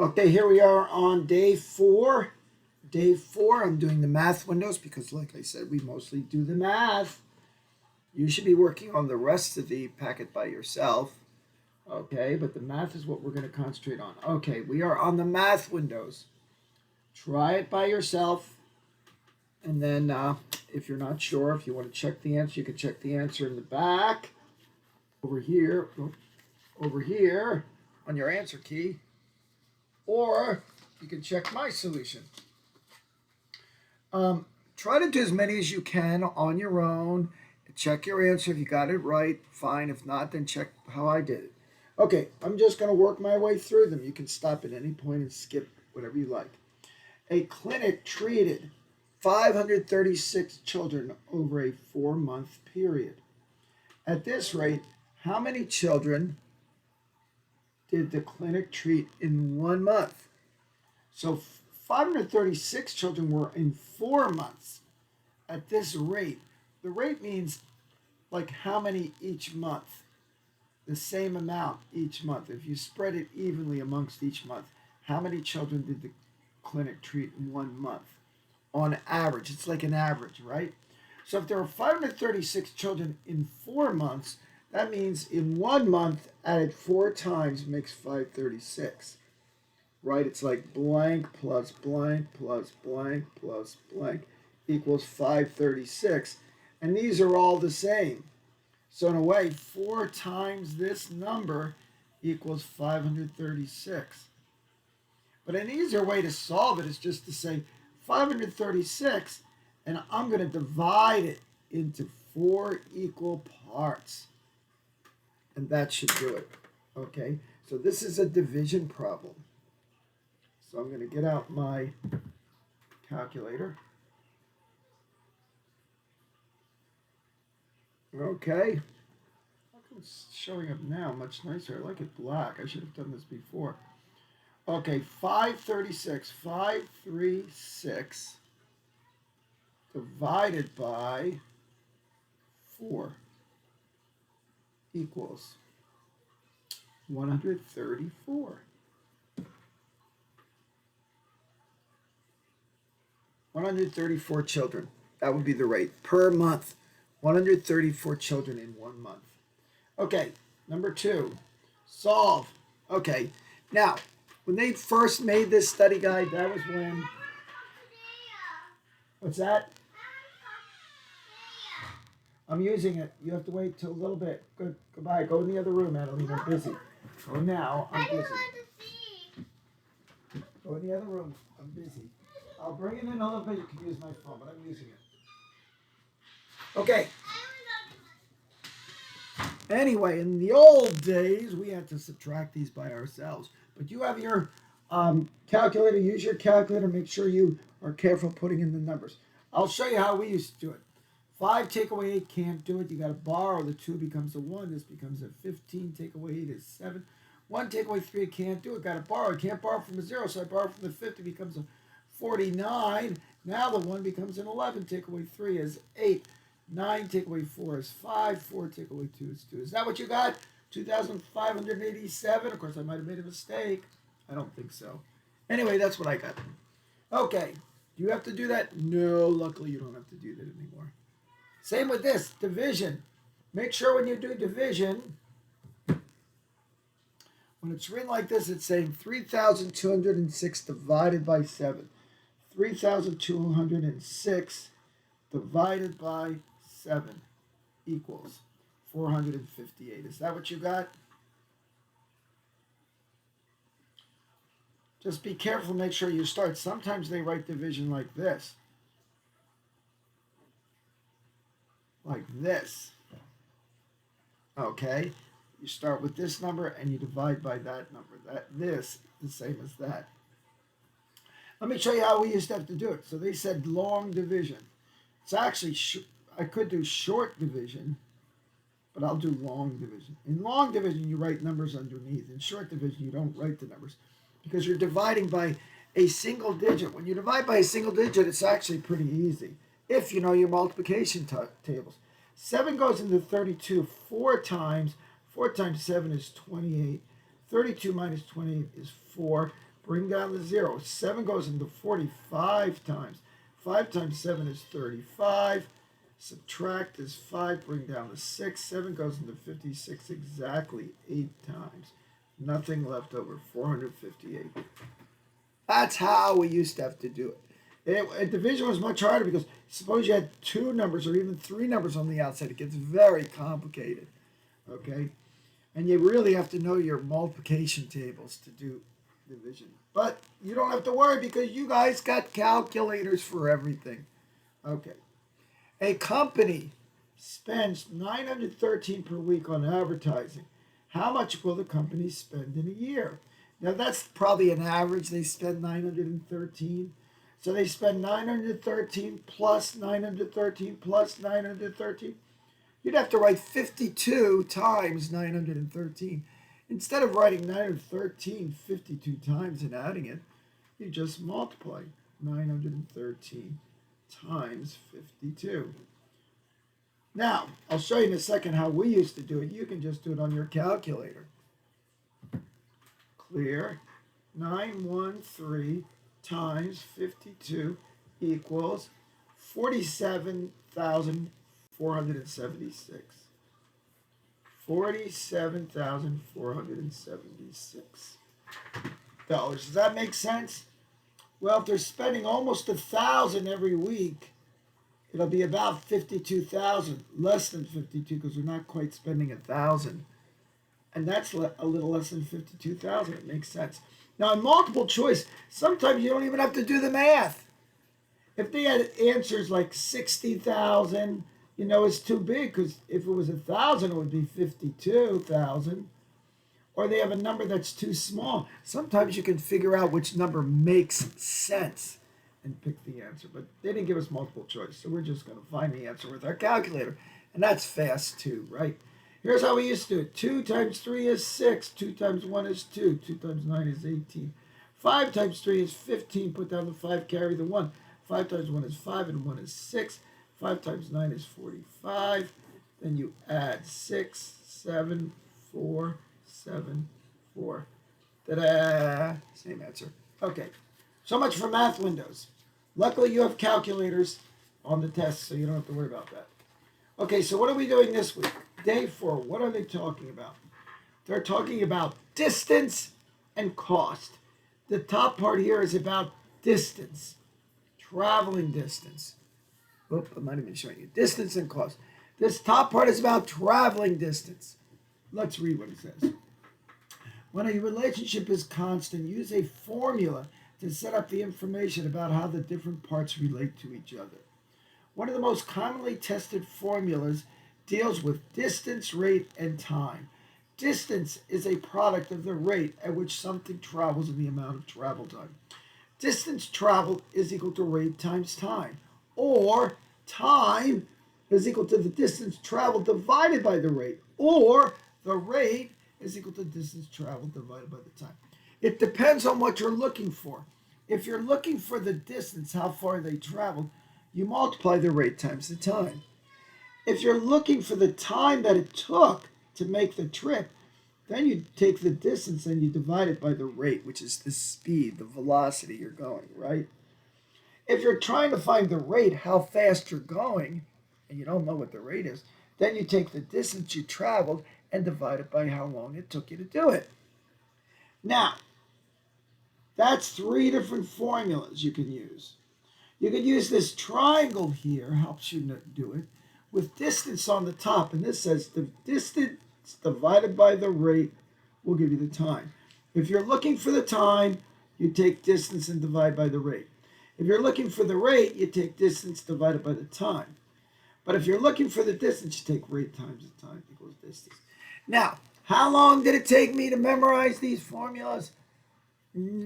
Okay, here we are on day four. Day four, I'm doing the math windows because, like I said, we mostly do the math. You should be working on the rest of the packet by yourself. Okay, but the math is what we're going to concentrate on. Okay, we are on the math windows. Try it by yourself. And then if you're not sure, if you want to check the answer, you can check the answer in the back over here, on your answer key. Or you can check my solution. Try to do as many as you can on your own. Check your answer. If you got it right, fine. If not, then check how I did it. Okay, I'm just going to work my way through them. You can stop at any point and skip whatever you like. A clinic treated 536 children over a 4-month period. At this rate, how many children did the clinic treat in 1 month? So 536 children were in 4 months. At this rate, the rate means like how many each month? The same amount each month. If you spread it evenly amongst each month, how many children did the clinic treat in 1 month? On average, it's like an average, right? So if there are 536 children in 4 months, that means in 1 month, added 4 times makes 536, right? It's like blank plus blank plus blank plus blank equals 536. And these are all the same. So in a way, 4 times this number equals 536. But an easier way to solve it is just to say 536, and I'm going to divide it into 4 equal parts. And that should do it. Okay, so this is a division problem. So I'm going to get out my calculator. Okay. How come it's showing up now much nicer? I like it black. I should have done this before. Okay, 536 divided by 4 equals 134. 134 children. That would be the rate per month. 134 children in 1 month. Okay, number 2. Solve. Okay, now, when they first made this study guide, that was when... What's that? I'm using it. You have to wait till a little bit. Good. Goodbye. Go in the other room, Adeline. I'm busy. Go now. I'm busy. Go in the other room. I'm busy. I'll bring it in a little bit. You can use my phone, but I'm using it. Okay. Anyway, in the old days, we had to subtract these by ourselves. But you have your calculator. Use your calculator. Make sure you are careful putting in the numbers. I'll show you how we used to do it. 5 take away 8 can't do it. You got to borrow. The 2 becomes a 1. This becomes a 15. Take away 8 is 7. 1 take away 3 can't do it. Got to borrow. I can't borrow from a 0, so I borrow from the 50. Becomes a 49. Now the 1 becomes an 11. Take away 3 is 8. 9 take away 4 is 5. 4 take away 2 is 2. Is that what you got? 2,587. Of course, I might have made a mistake. I don't think so. Anyway, that's what I got. Okay. Do you have to do that? No, luckily you don't have to do that anymore. Same with this, division. Make sure when you do division, when it's written like this, it's saying 3,206 divided by 7. 3,206 divided by 7 equals 458. Is that what you got? Just be careful, make sure you start. Sometimes they write division like this. Like this. Okay? You start with this number and you divide by that number. This the same as that. Let me show you how we used to have to do it. So they said long division. It's actually, I could do short division, but I'll do long division. In long division, you write numbers underneath. In short division, you don't write the numbers because you're dividing by a single digit. When you divide by a single digit, it's actually pretty easy if you know your multiplication tables. 7 goes into 32 4 times. 4 times 7 is 28. 32 minus 28 is 4. bring down the 0. 7 goes into 45 times. 5 times 7 is 35. Subtract is 5, bring down the 6. 7 goes into 56 exactly 8 times. Nothing left over, 458. That's how we used to have to do it. Division was much harder because suppose you had 2 numbers or even 3 numbers on the outside. It gets very complicated, okay? And you really have to know your multiplication tables to do division. But you don't have to worry because you guys got calculators for everything. Okay. A company spends $913 per week on advertising. How much will the company spend in a year? Now that's probably an average. They spend $913. So they spend $913 plus $913 plus $913. You'd have to write 52 times 913. Instead of writing 913 52 times and adding it, you just multiply 913 times 52. Now, I'll show you in a second how we used to do it. You can just do it on your calculator. Clear. 913 times 52 equals 47,476. $47,476. Does that make sense? Well, if they're spending almost $1,000 every week, it'll be about 52,000, less than 52 because they're not quite spending 1,000. And that's a little less than 52,000. It makes sense. Now, in multiple choice, sometimes you don't even have to do the math. If they had answers like 60,000, you know, it's too big because if it was 1,000, it would be 52,000. Or they have a number that's too small. Sometimes you can figure out which number makes sense and pick the answer. But they didn't give us multiple choice, so we're just going to find the answer with our calculator. And that's fast too, right? Here's how we used to do it. 2 times 3 is 6. 2 times 1 is 2. 2 times 9 is 18. 5 times 3 is 15. Put down the 5, carry the 1. 5 times 1 is 5, and 1 is 6. 5 times 9 is 45. Then you add 6, 7, 4, 7, 4. Ta-da! Same answer. Okay. So much for math windows. Luckily, you have calculators on the test, so you don't have to worry about that. Okay, so what are we doing this week? Day 4. What are they talking about? They're talking about distance and cost. The top part here is about distance, traveling distance. Oop, I might have been showing you. Distance and cost. This top part is about traveling distance. Let's read what it says. When a relationship is constant, use a formula to set up the information about how the different parts relate to each other. One of the most commonly tested formulas deals with distance, rate, and time. Distance is a product of the rate at which something travels and the amount of travel time. Distance traveled is equal to rate times time, or time is equal to the distance traveled divided by the rate, or the rate is equal to distance traveled divided by the time. It depends on what you're looking for. If you're looking for the distance, how far they traveled, you multiply the rate times the time. If you're looking for the time that it took to make the trip, then you take the distance and you divide it by the rate, which is the speed, the velocity you're going, right? If you're trying to find the rate, how fast you're going, and you don't know what the rate is, then you take the distance you traveled and divide it by how long it took you to do it. Now, that's 3 different formulas you can use. You could use this triangle here, helps you do it, with distance on the top. And this says the distance divided by the rate will give you the time. If you're looking for the time, you take distance and divide by the rate. If you're looking for the rate, you take distance divided by the time. But if you're looking for the distance, you take rate times the time equals distance. Now, how long did it take me to memorize these formulas?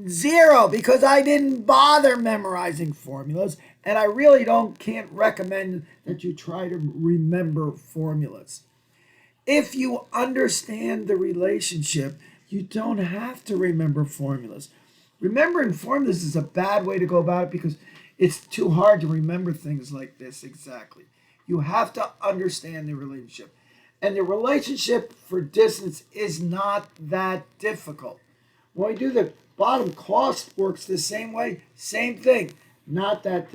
0, because I didn't bother memorizing formulas, and I really can't recommend that you try to remember formulas. If you understand the relationship, you don't have to remember formulas. Remembering formulas is a bad way to go about it because it's too hard to remember things like this exactly. You have to understand the relationship. And the relationship for distance is not that difficult. When we do the bottom cost works the same way. Same thing. Not that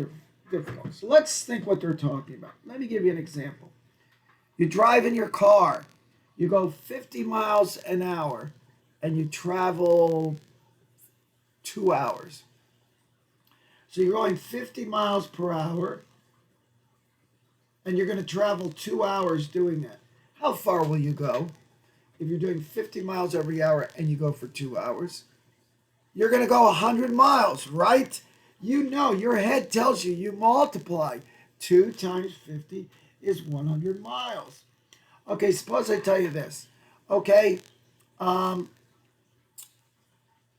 difficult. So let's think what they're talking about. Let me give you an example. You drive in your car. You go 50 miles an hour and you travel 2 hours. So you're going 50 miles per hour and you're going to travel 2 hours doing that. How far will you go if you're doing 50 miles every hour and you go for 2 hours? You're going to go 100 miles, right? You know, your head tells you, you multiply. 2 times 50 is 100 miles. Okay, suppose I tell you this. Okay,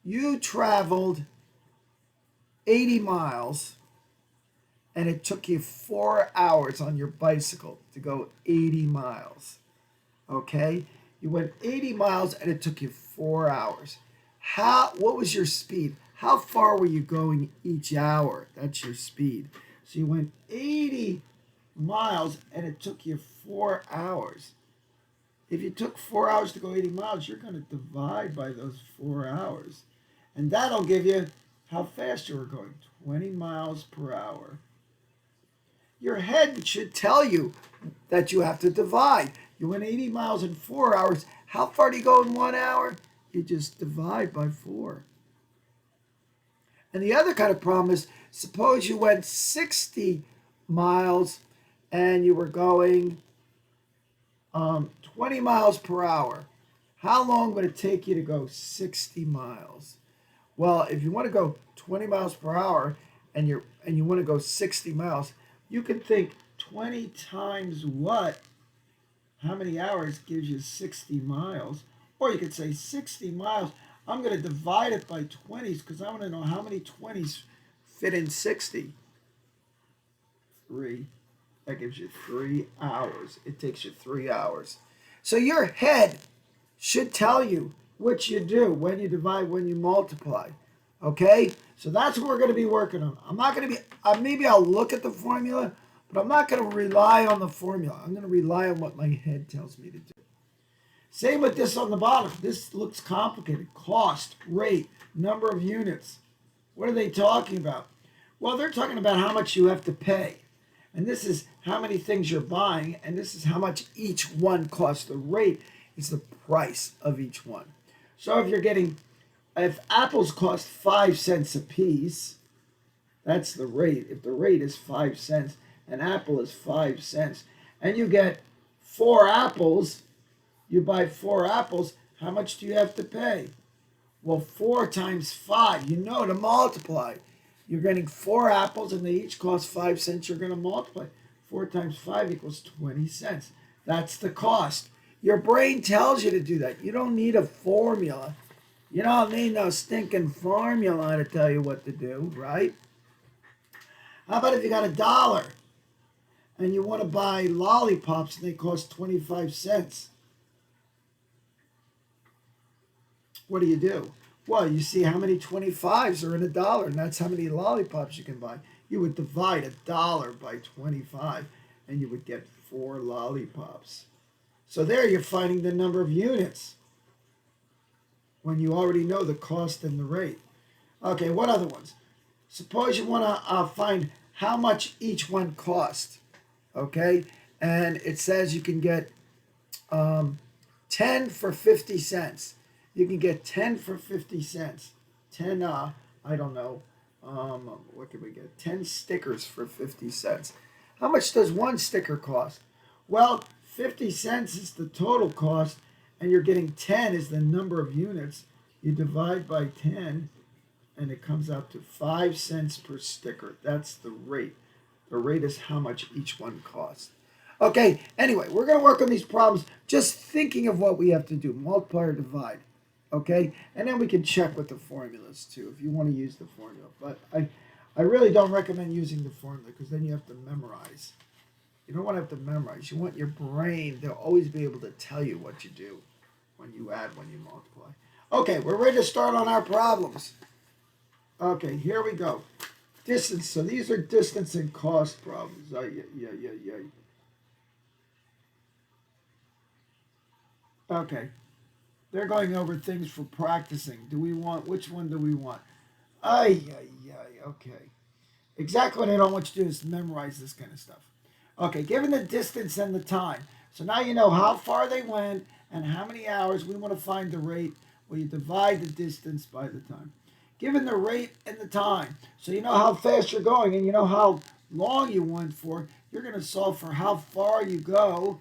you traveled 80 miles and it took you 4 hours on your bicycle to go 80 miles. Okay, you went 80 miles and it took you 4 hours. What was your speed? How far were you going each hour? That's your speed. So you went 80 miles and it took you 4 hours. If you took 4 hours to go 80 miles, you're going to divide by those 4 hours. And that'll give you how fast you were going, 20 miles per hour. Your head should tell you that you have to divide. You went 80 miles in 4 hours. How far do you go in 1 hour? You just divide by 4. And the other kind of problem is, suppose you went 60 miles and you were going 20 miles per hour. How long would it take you to go 60 miles? Well, if you want to go 20 miles per hour and you want to go 60 miles, you can think 20 times what? How many hours gives you 60 miles? Or you could say 60 miles. I'm going to divide it by 20s because I want to know how many 20s fit in 60. 3. That gives you 3 hours. It takes you 3 hours. So your head should tell you what you do when you divide, when you multiply. Okay? So that's what we're going to be working on. I'm not going to be, maybe I'll look at the formula, but I'm not going to rely on the formula. I'm going to rely on what my head tells me to do. Same with this on the bottom. This looks complicated. Cost, rate, number of units. What are they talking about? Well, they're talking about how much you have to pay. And this is how many things you're buying, and this is how much each one costs. The rate is the price of each one. So if apples cost 5 cents a piece, that's the rate. If the rate is 5 cents, an apple is 5 cents, and you get 4 apples, you buy 4 apples, how much do you have to pay? Well, 4 times 5, you know to multiply. You're getting 4 apples and they each cost 5 cents. You're going to multiply. 4 times 5 equals 20 cents. That's the cost. Your brain tells you to do that. You don't need a formula. You don't need no stinking formula to tell you what to do, right? How about if you got $1 and you want to buy lollipops and they cost 25 cents? What do? Well, you see how many 25s are in $1, and that's how many lollipops you can buy. You would divide $1 by 25, and you would get 4 lollipops. So there you're finding the number of units when you already know the cost and the rate. Okay, what other ones? Suppose you want to find how much each one costs. Okay, and it says you can get 10 for 50 cents. You can get 10 for 50 cents. 10, I don't know, what can we get? 10 stickers for 50 cents. How much does one sticker cost? Well, 50 cents is the total cost, and you're getting 10 is the number of units. You divide by 10, and it comes out to 5 cents per sticker. That's the rate. The rate is how much each one costs. Okay, anyway, we're going to work on these problems just thinking of what we have to do, multiply or divide. Okay, and then we can check with the formulas too if you want to use the formula. But I really don't recommend using the formula because then you have to memorize. You don't want to have to memorize. You want your brain to always be able to tell you what you do when you add, when you multiply. Okay, we're ready to start on our problems. Okay, here we go. Distance. So these are distance and cost problems. Okay. They're going over things for practicing. Do we want, which one do we want? Ay, ay, ay, okay. Exactly what I don't want you to do is memorize this kind of stuff. Okay, given the distance and the time. So now you know how far they went and how many hours. We want to find the rate. Well, you divide the distance by the time. Given the rate and the time, so you know how fast you're going and you know how long you went for, you're going to solve for how far you go,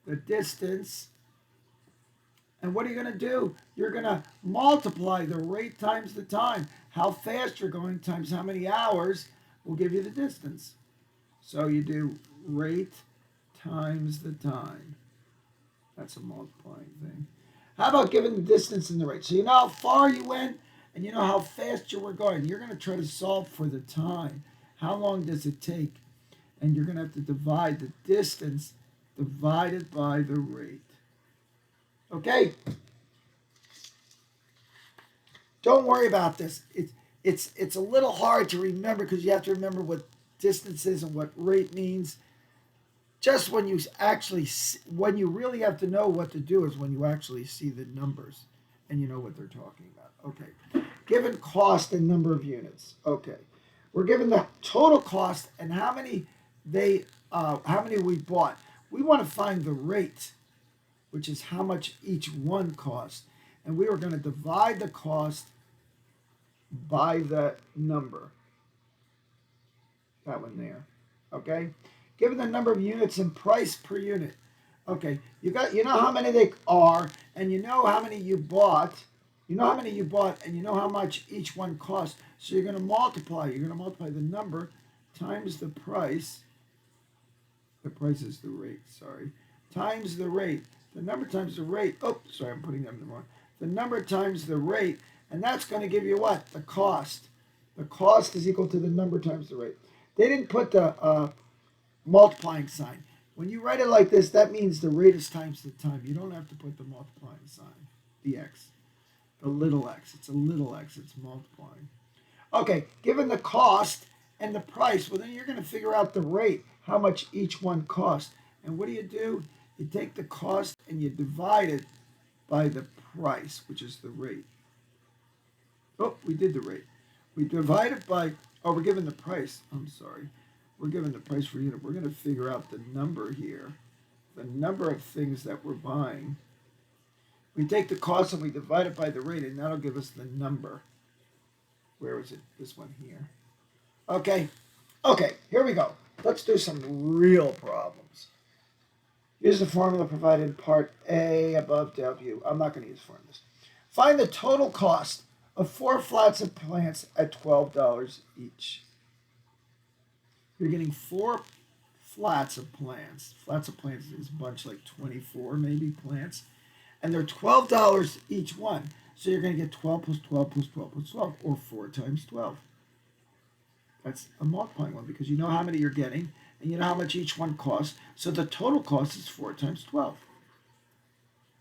the distance, and what are you going to do? You're going to multiply the rate times the time. How fast you're going times how many hours will give you the distance. So you do rate times the time. That's a multiplying thing. How about given the distance and the rate? So you know how far you went and you know how fast you were going. You're going to try to solve for the time. How long does it take? And you're going to have to divide the distance divided by the rate. Okay? Don't worry about this. It's a little hard to remember because you have to remember what distance is and what rate means. Just when you actually, when you really have to know what to do is when you actually see the numbers and you know what they're talking about. Okay. Given cost and number of units. Okay. We're given the total cost and how many we bought. We want to find the rate, which is how much each one cost. And we are going to divide the cost by the number. That one there. Okay? Given the number of units and price per unit. Okay, you know how many they are, and you know how many you bought. You know how many you bought, and you know how much each one cost. So you're going to multiply. You're going to multiply the number times the price. The price is the rate, sorry. Times the rate. The number times the rate. Oh, sorry, I'm putting them in the wrong. The number times the rate, and that's going to give you what? The cost. The cost is equal to the number times the rate. They didn't put the multiplying sign. When you write it like this, that means the rate is times the time. You don't have to put the multiplying sign, the x, the little x. It's a little x. It's multiplying. Okay, given the cost and the price, well, then you're going to figure out the rate, how much each one cost. And what do? You take the cost and you divide it by the price, which is the rate. Oh, we did the rate. We divide it by, oh, we're given the price. I'm sorry. We're given the price per unit. We're going to figure out the number here, the number of things that we're buying. We take the cost and we divide it by the rate, and that'll give us the number. Where is it? This one here. Okay. Okay, here we go. Let's do some real problems. Use the formula provided in part A above W. I'm not going to use formulas. Find the total cost of 4 flats of plants at $12 each. You're getting 4 flats of plants. Flats of plants is a bunch like 24 maybe plants. And they're $12 each one. So you're going to get 12 plus 12 plus 12 plus 12, or 4 times 12. That's a multiplying one because you know how many you're getting and you know how much each one costs. So the total cost is 4 times 12,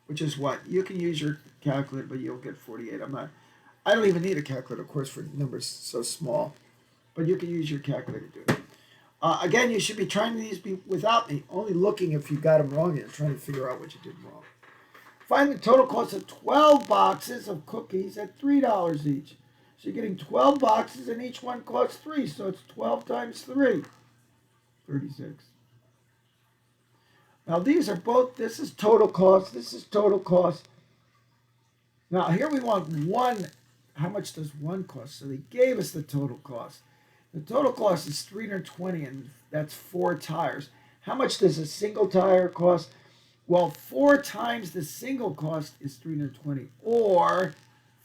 which is what? You can use your calculator, but you'll get 48. I don't even need a calculator, of course, for numbers so small. But you can use your calculator to do it. Again, you should be trying these without me, only looking if you got them wrong and trying to figure out what you did wrong. Find the total cost of 12 boxes of cookies at $3 each. So you're getting 12 boxes and each one costs 3. So it's 12 times 3. 36. Now these are both, this is total cost, this is total cost. Now here we want one, how much does one cost? So they gave us the total cost. The total cost is $320 and that's 4 tires. How much does a single tire cost? Well, 4 times the single cost is $320, or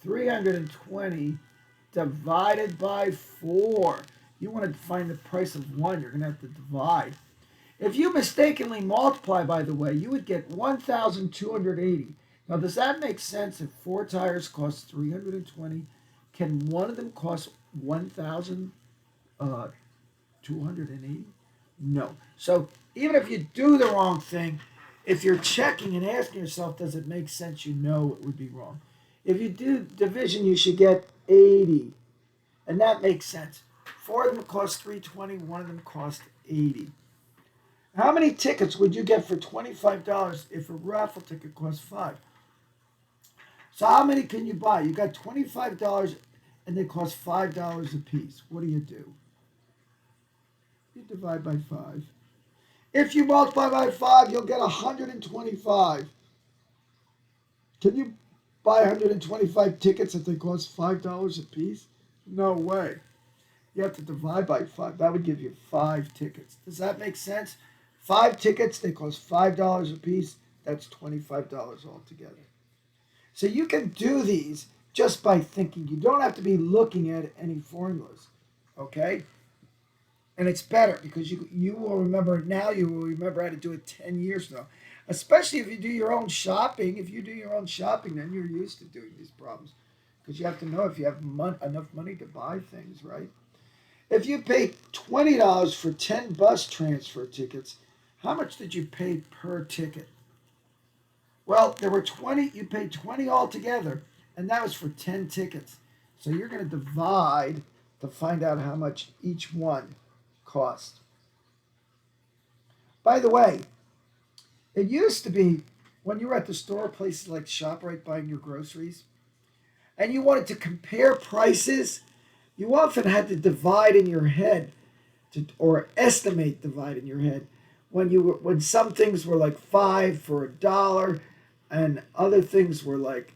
320 divided by 4. You want to find the price of one, you're going to have to divide. If you mistakenly multiply, by the way, you would get 1,280. Now, does that make sense? If 4 tires cost 320, can one of them cost 1,280? No. So even if you do the wrong thing, if you're checking and asking yourself, does it make sense? You know it would be wrong. If you do division, you should get 80. And that makes sense. 4 of them cost 320, one of them cost 80. How many tickets would you get for $25 if a raffle ticket costs 5? So how many can you buy? You got $25 and they cost $5 a piece. What do? You divide by 5. If you multiply by 5, you'll get 125. Can you buy 125 tickets if they cost $5 a piece? No way. You have to divide by 5. That would give you 5 tickets. Does that make sense? 5 tickets, they cost $5 a piece. That's $25 altogether. So you can do these just by thinking. You don't have to be looking at any formulas. Okay? And it's better because you will remember it now. You will remember how to do it 10 years from now. Especially if you do your own shopping. If you do your own shopping, then you're used to doing these problems. Because you have to know if you have enough money to buy things, right? If you pay $20 for 10 bus transfer tickets, how much did you pay per ticket? Well, there were 20, you paid 20 altogether, and that was for 10 tickets. So you're going to divide to find out how much each one cost. By the way, it used to be when you were at the store, places like ShopRite buying your groceries, and you wanted to compare prices, you often had to divide in your head or estimate divide in your head when some things were like 5 for $1 and other things were like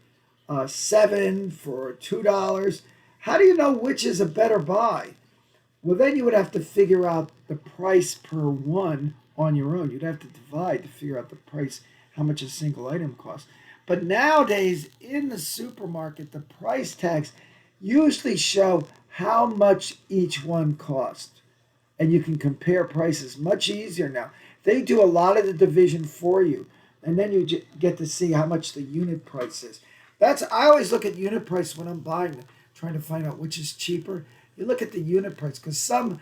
7 for $2. How do you know which is a better buy? Well, then you would have to figure out the price per one on your own. You'd have to divide to figure out the price, how much a single item costs. But nowadays, in the supermarket, the price tags usually show how much each one costs. And you can compare prices much easier now. They do a lot of the division for you. And then you get to see how much the unit price is. I always look at unit price when I'm buying them, trying to find out which is cheaper. You look at the unit price because some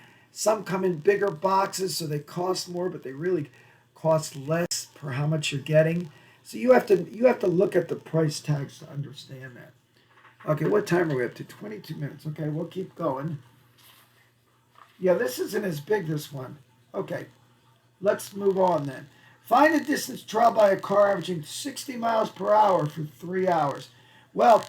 come in bigger boxes, so they cost more, but they really cost less per how much you're getting. So you have to look at the price tags to understand that. Okay, what time are we up to? 22 minutes. Okay, we'll keep going. Yeah, this isn't as big, this one. Okay, let's move on then. Find the distance traveled by a car averaging 60 miles per hour for 3 hours. Well,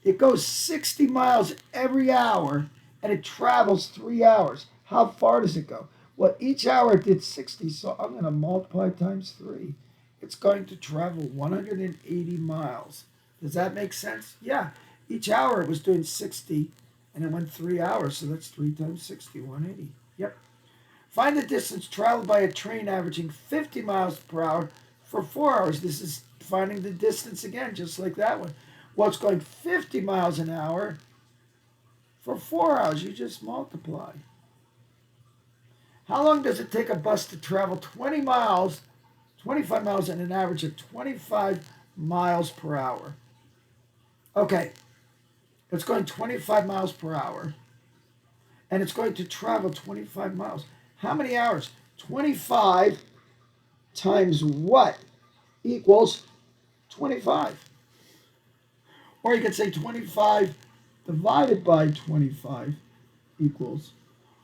it goes 60 miles every hour and it travels 3 hours. How far does it go? Well, each hour it did 60, so I'm going to multiply times 3. It's going to travel 180 miles. Does that make sense? Yeah. Each hour it was doing 60 and it went 3 hours, so that's 3 times 60, 180. Yep. Find the distance traveled by a train averaging 50 miles per hour for 4 hours. This is finding the distance again, just like that one. Well, it's going 50 miles an hour for 4 hours. You just multiply. How long does it take a bus to travel 20 miles, 25 miles at an average of 25 miles per hour? Okay, it's going 25 miles per hour, and it's going to travel 25 miles. How many hours? 25 times what equals 25? Or you could say 25 divided by 25 equals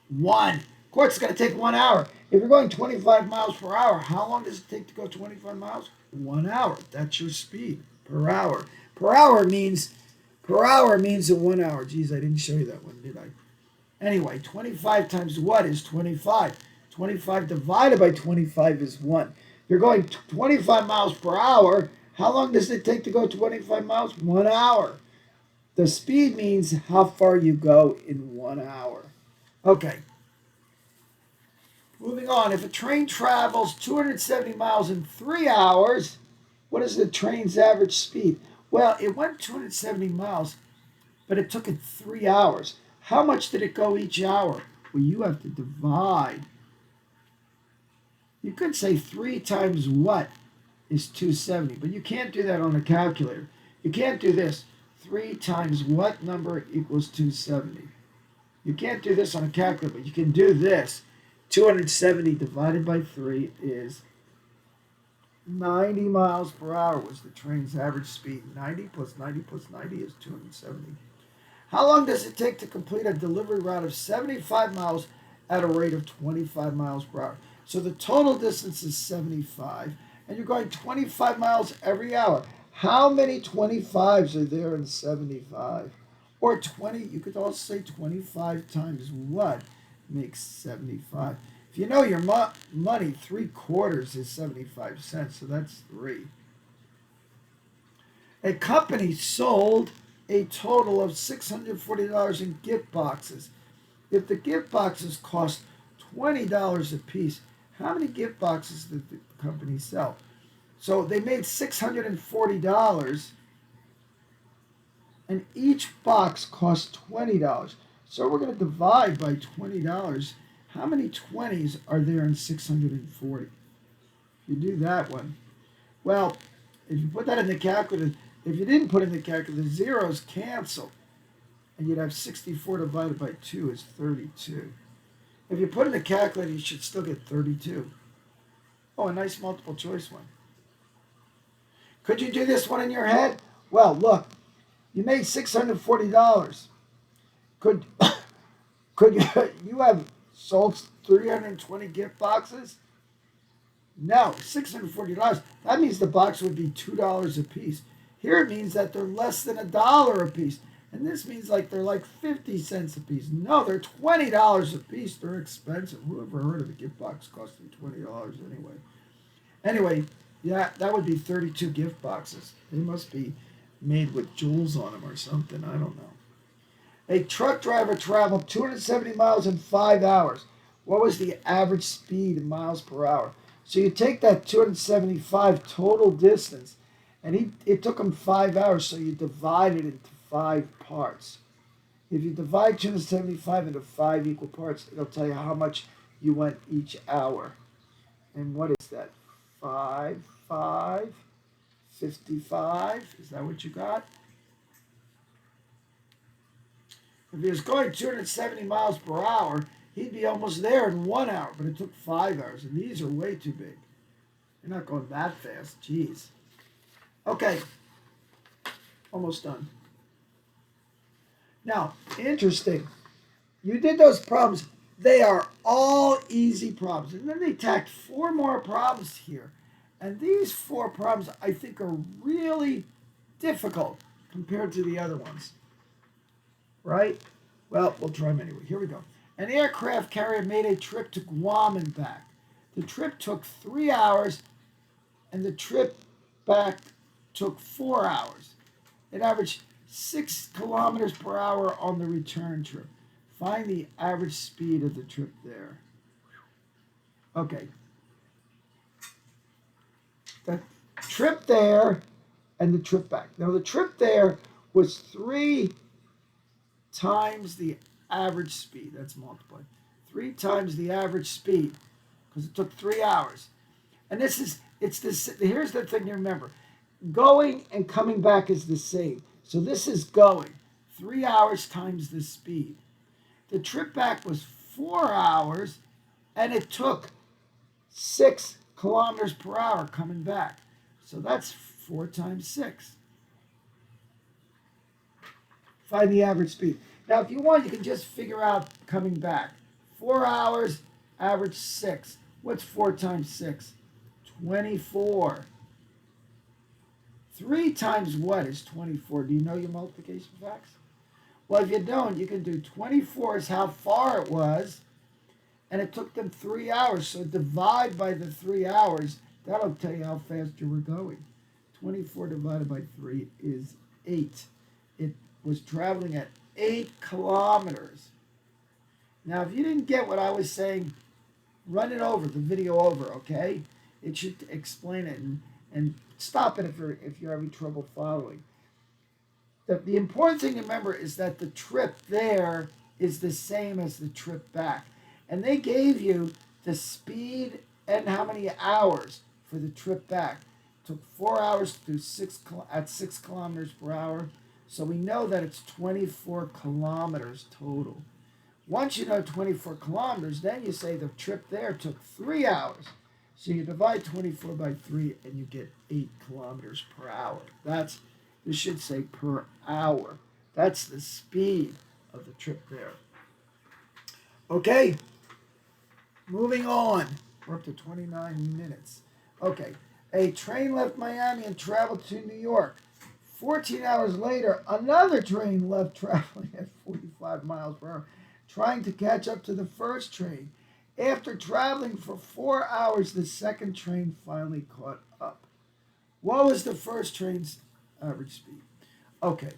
1. Of course, it's going to take 1 hour. If you're going 25 miles per hour, how long does it take to go 25 miles? 1 hour. That's your speed per hour. Per hour means in 1 hour. Geez, I didn't show you that one, did I? Anyway, 25 times what is 25? 25 divided by 25 is 1. You're going 25 miles per hour. How long does it take to go 25 miles? 1 hour. The speed means how far you go in 1 hour. Okay. Moving on. If a train travels 270 miles in 3 hours, what is the train's average speed? Well, it went 270 miles, but it took it 3 hours. How much did it go each hour? Well, you have to divide. You could say 3 times what is 270, but you can't do that on a calculator. You can't do this. 3 times what number equals 270? You can't do this on a calculator, but you can do this. 270 divided by 3 is 90 miles per hour was the train's average speed. 90 plus 90 plus 90 is 270. How long does it take to complete a delivery route of 75 miles at a rate of 25 miles per hour? So the total distance is 75, and you're going 25 miles every hour. How many 25s are there in 75? Or 20, you could also say 25 times what makes 75? If you know your money, 3/4 is 75 cents, so that's 3. A company sold a total of $640 in gift boxes. If the gift boxes cost $20 a piece, how many gift boxes did the company sell? So they made $640, and each box cost $20. So we're going to divide by $20. How many 20s are there in 640? If you do that one, well, if you put that in the calculator, if you didn't put it in the calculator, the zeros cancel, and you'd have 64 divided by 2 is 32. If you put it in the calculator, you should still get 32. Oh, a nice multiple choice one. Could you do this one in your head? Well, look, you made $640. Could could you have sold 320 gift boxes? No, $640. That means the box would be $2 a piece. Here it means that they're less than $1 a piece. And this means like they're like 50 cents a piece. No, they're $20 a piece. They're expensive. Who ever heard of a gift box costing $20 anyway? Anyway, yeah, that would be 32 gift boxes. They must be made with jewels on them or something. I don't know. A truck driver traveled 270 miles in 5 hours. What was the average speed in miles per hour? So you take that 275 total distance, and it took him 5 hours, so you divide it into 5 parts. If you divide 275 into 5 equal parts, it'll tell you how much you went each hour. And what is that? 5, 5, 55. Is that what you got? If he was going 270 miles per hour, he'd be almost there in 1 hour, but it took 5 hours, and these are way too big. You're not going that fast. Jeez. Okay, almost done. Now, interesting. You did those problems. They are all easy problems. And then they tacked 4 more problems here. And these 4 problems, I think, are really difficult compared to the other ones. Right? Well, we'll try them anyway. Here we go. An aircraft carrier made a trip to Guam and back. The trip took 3 hours, and the trip back took 4 hours. It averaged 6 kilometers per hour on the return trip. Find the average speed of the trip there. Okay. The trip there and the trip back. Now, the trip there was 3 times the average speed. That's multiplied. 3 times the average speed because it took 3 hours. And it's this. Here's the thing to remember: going and coming back is the same. So this is going 3 hours times the speed. The trip back was 4 hours, and it took 6 kilometers per hour coming back. So that's 4 times 6. Find the average speed. Now, if you want, you can just figure out coming back. 4 hours, average 6. What's 4 times 6? 24. 3 times what is 24? Do you know your multiplication facts? Well, if you don't, you can do 24 is how far it was, and it took them 3 hours. So divide by the 3 hours. That'll tell you how fast you were going. 24 divided by 3 is 8. It was traveling at 8 kilometers. Now, if you didn't get what I was saying, run it over, the video over, okay? It should explain it, and stop it if you're having trouble following. The important thing to remember is that the trip there is the same as the trip back. And they gave you the speed and how many hours for the trip back. It took 4 hours to do 6 kilometers per hour. So we know that it's 24 kilometers total. Once you know 24 kilometers, then you say the trip there took 3 hours. So you divide 24 by 3 and you get 8 kilometers per hour. This should say per hour. That's the speed of the trip there. Okay, moving on. We're up to 29 minutes. Okay, A train left Miami and traveled to New York. 14 hours later, another train left traveling at 45 miles per hour, trying to catch up to the first train. After traveling for 4 hours, the second train finally caught up. What was the first train's average speed? Okay,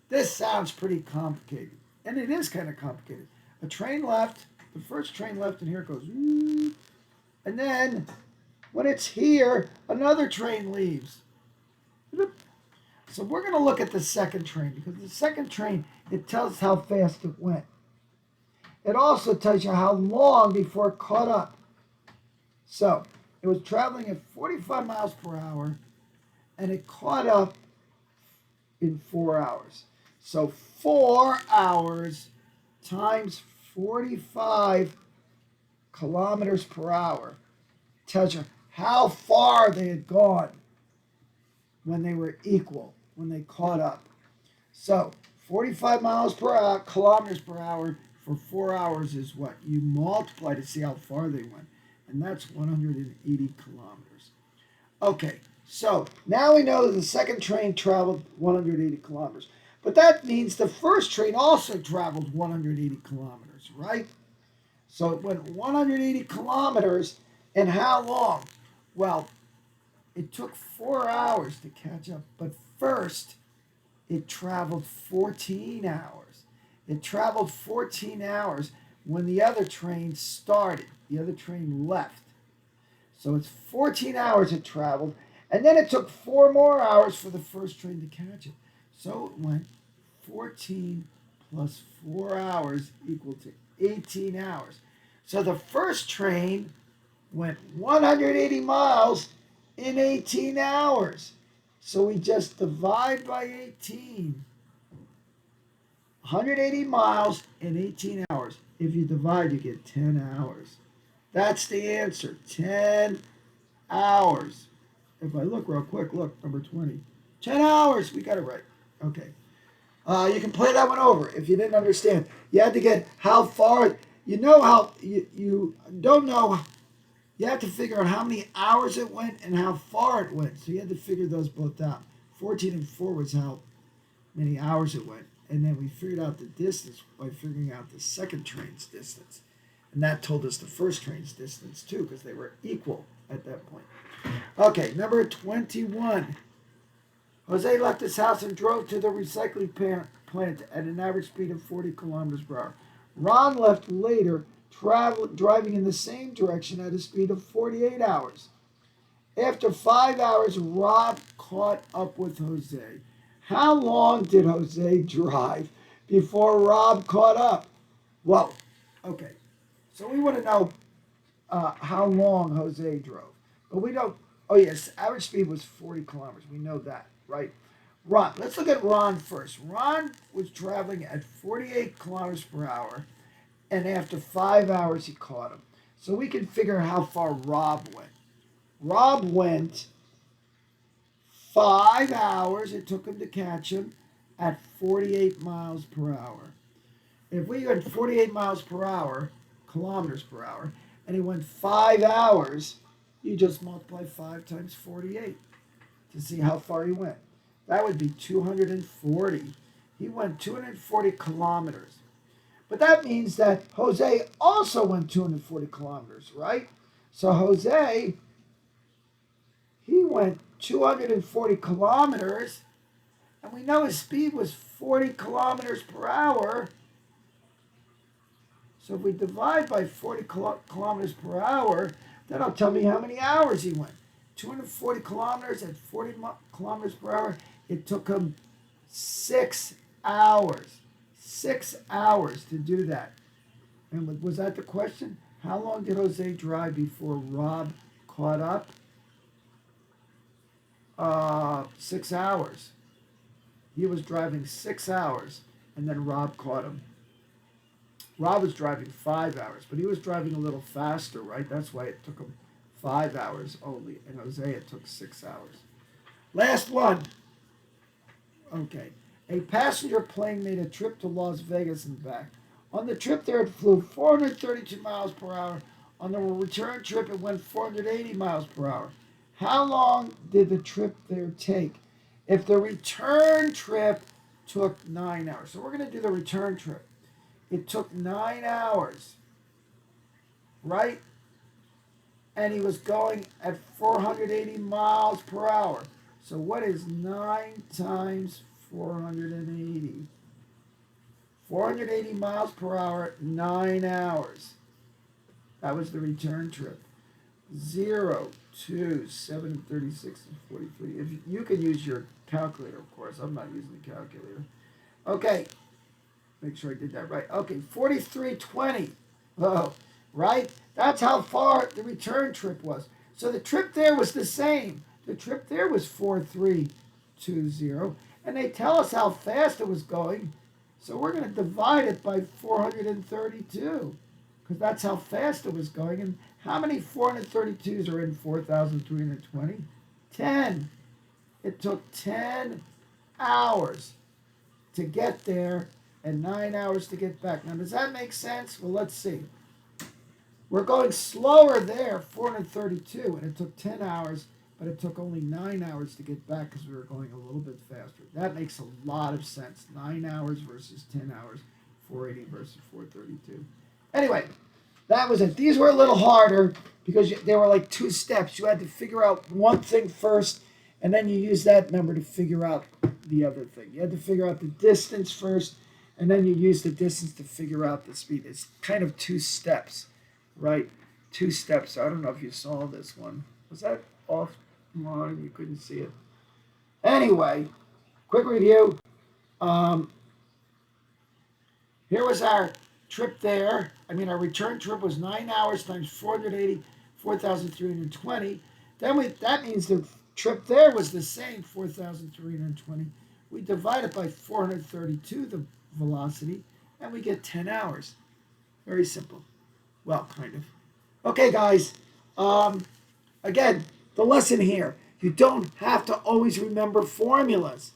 this sounds pretty complicated, and it is kind of complicated. A train left, the first train left, and here it goes. And then when it's here, another train leaves. So we're going to look at the second train because the second train, it tells us how fast it went. It also tells you how long before it caught up. So it was traveling at 45 miles per hour and it caught up in 4 hours. So 4 hours times 45 kilometers per hour tells you how far they had gone when they were equal, when they caught up. So 45 miles per hour, kilometers per hour for 4 hours is what? You multiply to see how far they went. And that's 180 kilometers. Okay, so now we know that the second train traveled 180 kilometers. But that means the first train also traveled 180 kilometers, right? So it went 180 kilometers in how long? Well, it took 4 hours to catch up. But first, it traveled 14 hours. It traveled 14 hours when the other train started. The other train left. So it's 14 hours it traveled. And then it took 4 more hours for the first train to catch it. So it went 14 plus 4 hours equal to 18 hours. So the first train went 180 miles in 18 hours. So we just divide by 18. 180 miles in 18 hours. If you divide, you get 10 hours. That's the answer, 10 hours. If I look real quick, look, number 20. 10 hours, we got it right. Okay. You can play that one over if you didn't understand. You had to get how far, you know how, you don't know, you have to figure out how many hours it went and how far it went. So you had to figure those both out. 14 and 4 was how many hours it went. And then we figured out the distance by figuring out the second train's distance. And that told us the first train's distance too, because they were equal at that point. Okay, number 21. Jose left his house and drove to the recycling plant at an average speed of 40 kilometers per hour. Ron left later, driving in the same direction at a speed of 48 hours. After 5 hours, Rob caught up with Jose. How long did Jose drive before Rob caught up? Well, okay, so we want to know how long Jose drove. But we don't, oh yes, average speed was 40 kilometers. We know that, right? Ron, let's look at Ron first. Ron was traveling at 48 kilometers per hour, and after 5 hours, he caught him. So we can figure how far Rob went. Rob went 5 hours, it took him to catch him, at 48 miles per hour. If we went 48 miles per hour, kilometers per hour, and he went 5 hours, you just multiply 5 times 48 to see how far he went. That would be 240. He went 240 kilometers. But that means that Jose also went 240 kilometers, right? So Jose, he went 240 kilometers, and we know his speed was 40 kilometers per hour. So if we divide by 40 kilometers per hour, that'll tell me how many hours he went. 240 kilometers at 40 kilometers per hour, it took him 6 hours. 6 hours to do that. And was that the question? How long did Jose drive before Rob caught up? 6 hours. He was driving 6 hours, and then Rob caught him. Rob was driving 5 hours, but he was driving a little faster, right? That's why it took him 5 hours only, and Jose, it took 6 hours. Last one. Okay. A passenger plane made a trip to Las Vegas and back. On the trip there, it flew 432 miles per hour. On the return trip, it went 480 miles per hour. how long did the trip there take? If the return trip took 9 hours, so we're going to do the return trip. It took 9 hours, right? And he was going at 480 miles per hour. So what is 9 times 480? 480 miles per hour, 9 hours. That was the return trip. 0, 2, 7, 36, and 43. If you can use your calculator, of course. I'm not using the calculator. Okay, make sure I did that right. Okay, 4320. Oh, right? That's how far the return trip was. So the trip there was the same. The trip there was 4320. And they tell us how fast it was going. So we're going to divide it by 432 because that's how fast it was going. And how many 432s are in 4,320? 10. It took 10 hours to get there and 9 hours to get back. Now, does that make sense? Well, let's see. We're going slower there, 432, and it took 10 hours, but it took only 9 hours to get back because we were going a little bit faster. That makes a lot of sense. 9 hours versus 10 hours, 480 versus 432. Anyway, that was it. These were a little harder because they were like 2 steps. You had to figure out one thing first, and then you use that number to figure out the other thing. You had to figure out the distance first, and then you use the distance to figure out the speed. It's kind of 2 steps, right? 2 steps. I don't know if you saw this one. Was that offline? You couldn't see it. Anyway, quick review. Here was our trip there. Our return trip was 9 hours times 480, 4,320. That means the trip there was the same, 4,320. We divide it by 432, the velocity, and we get 10 hours. Very simple. Well, kind of. Okay, guys. Again, the lesson here. You don't have to always remember formulas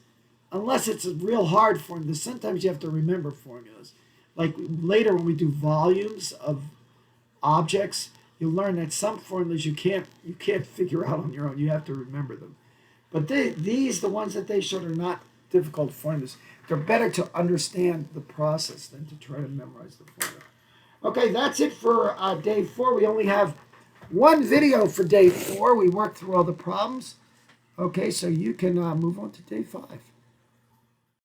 unless it's a real hard formula. Sometimes you have to remember formulas. Like later when we do volumes of objects, you'll learn that some formulas you can't figure out on your own. You have to remember them. But the ones that they showed are not difficult formulas. They're better to understand the process than to try to memorize the formula. Okay, that's it for day 4. We only have one video for day 4. We worked through all the problems. Okay, so you can move on to day 5.